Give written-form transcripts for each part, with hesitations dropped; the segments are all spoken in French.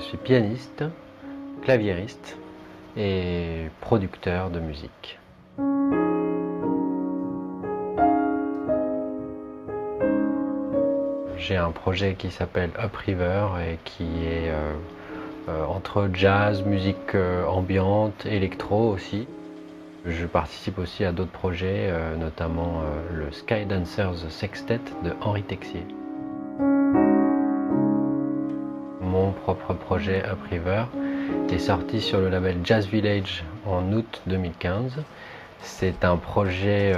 suis pianiste, claviériste et producteur de musique. J'ai un projet qui s'appelle Upriver et qui est entre jazz, musique ambiante, électro aussi. Je participe aussi à d'autres projets, notamment le Sky Dancers Sextet de Henri Texier. Mon propre projet Upriver est sorti sur le label Jazz Village en août 2015. C'est un projet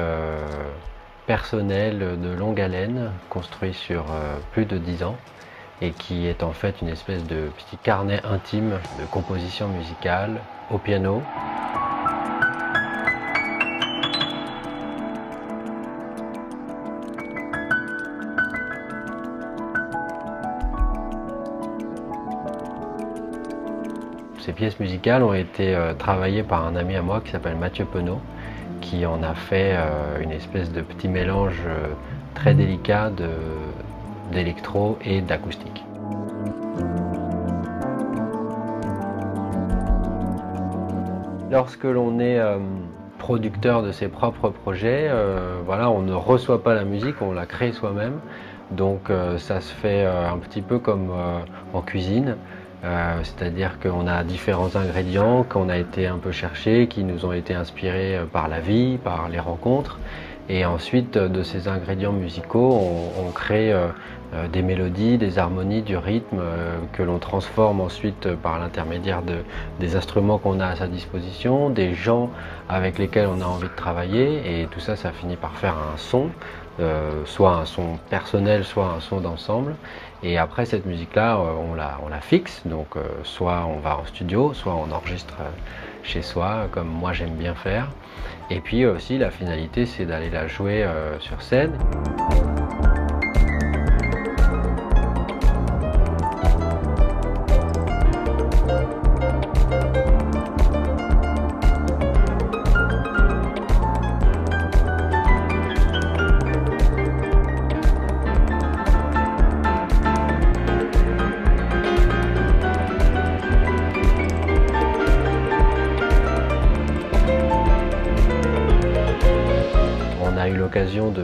personnel de longue haleine, construit sur plus de 10 ans et qui est en fait une espèce de petit carnet intime de composition musicale au piano. Ces pièces musicales ont été travaillées par un ami à moi qui s'appelle Mathieu Penaud, qui en a fait une espèce de petit mélange très délicat d'électro et d'acoustique. Lorsque l'on est producteur de ses propres projets, voilà, on ne reçoit pas la musique, on la crée soi-même. Donc ça se fait un petit peu comme en cuisine. C'est-à-dire qu'on a différents ingrédients qu'on a été un peu chercher, qui nous ont été inspirés par la vie, par les rencontres. Et ensuite, de ces ingrédients musicaux, on crée des mélodies, des harmonies, du rythme que l'on transforme ensuite par l'intermédiaire des instruments qu'on a à sa disposition, des gens avec lesquels on a envie de travailler. Et tout ça, ça finit par faire un son, soit un son personnel, soit un son d'ensemble. Et après cette musique-là, on la fixe, donc soit on va en studio, soit on enregistre chez soi, comme moi j'aime bien faire. Et puis aussi la finalité, c'est d'aller la jouer sur scène. On a eu l'occasion de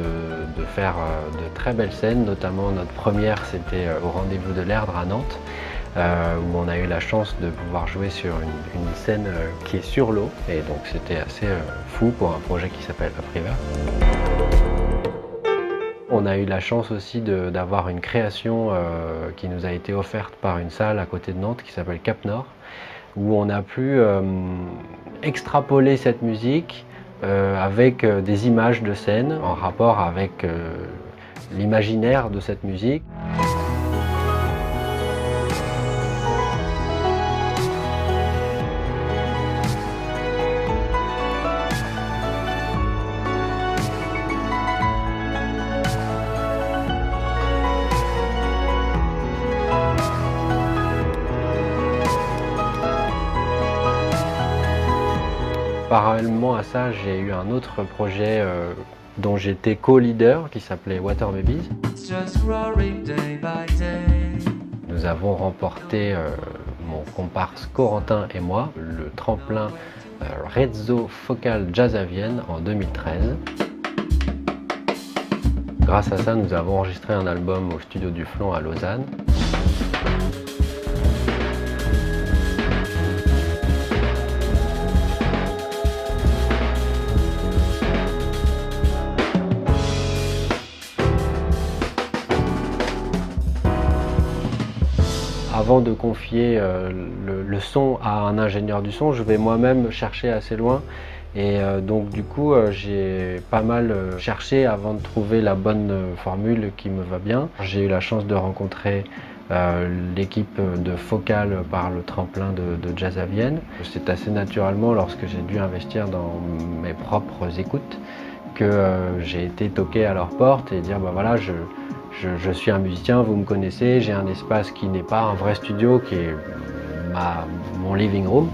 faire de très belles scènes, notamment notre première c'était au Rendez-vous de l'Erdre à Nantes, où on a eu la chance de pouvoir jouer sur une scène qui est sur l'eau, et donc c'était assez fou pour un projet qui s'appelle Upriver. On a eu la chance aussi d'avoir une création qui nous a été offerte par une salle à côté de Nantes qui s'appelle Cap Nord, où on a pu extrapoler cette musique avec des images de scène en rapport avec l'imaginaire de cette musique. Parallèlement à ça, j'ai eu un autre projet dont j'étais co-leader qui s'appelait Water Babies. Nous avons remporté, mon comparse Corentin et moi, le tremplin Rezzo Focal Jazz à Vienne en 2013. Grâce à ça, nous avons enregistré un album au studio du Flon à Lausanne. Avant de confier le son à un ingénieur du son, je vais moi-même chercher assez loin. Et donc du coup, j'ai pas mal cherché avant de trouver la bonne formule qui me va bien. J'ai eu la chance de rencontrer l'équipe de Focal par le tremplin de Jazz à Vienne. C'est assez naturellement, lorsque j'ai dû investir dans mes propres écoutes, que j'ai été toquer à leur porte et dire bah voilà, je suis un musicien, vous me connaissez, j'ai un espace qui n'est pas un vrai studio, qui est mon living room,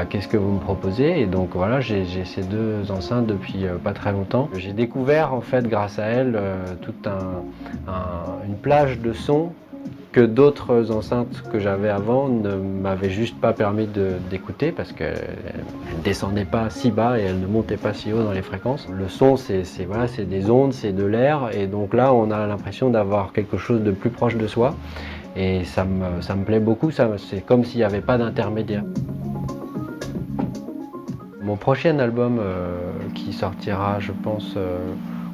qu'est-ce que vous me proposez? Et donc voilà, j'ai ces deux enceintes depuis pas très longtemps. J'ai découvert en fait grâce à elles toute une plage de sons que d'autres enceintes que j'avais avant ne m'avaient juste pas permis d'écouter parce qu'elles ne descendaient pas si bas et elles ne montaient pas si haut dans les fréquences. Le son, voilà, c'est des ondes, c'est de l'air, et donc là on a l'impression d'avoir quelque chose de plus proche de soi, et ça me plaît beaucoup, c'est comme s'il n'y avait pas d'intermédiaire. Mon prochain album qui sortira, je pense,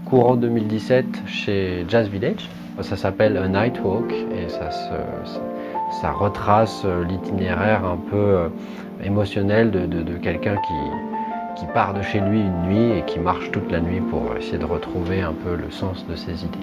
courant 2017 chez Jazz Village, ça s'appelle A Night Walk, et ça retrace l'itinéraire un peu émotionnel de quelqu'un qui part de chez lui une nuit et qui marche toute la nuit pour essayer de retrouver un peu le sens de ses idées.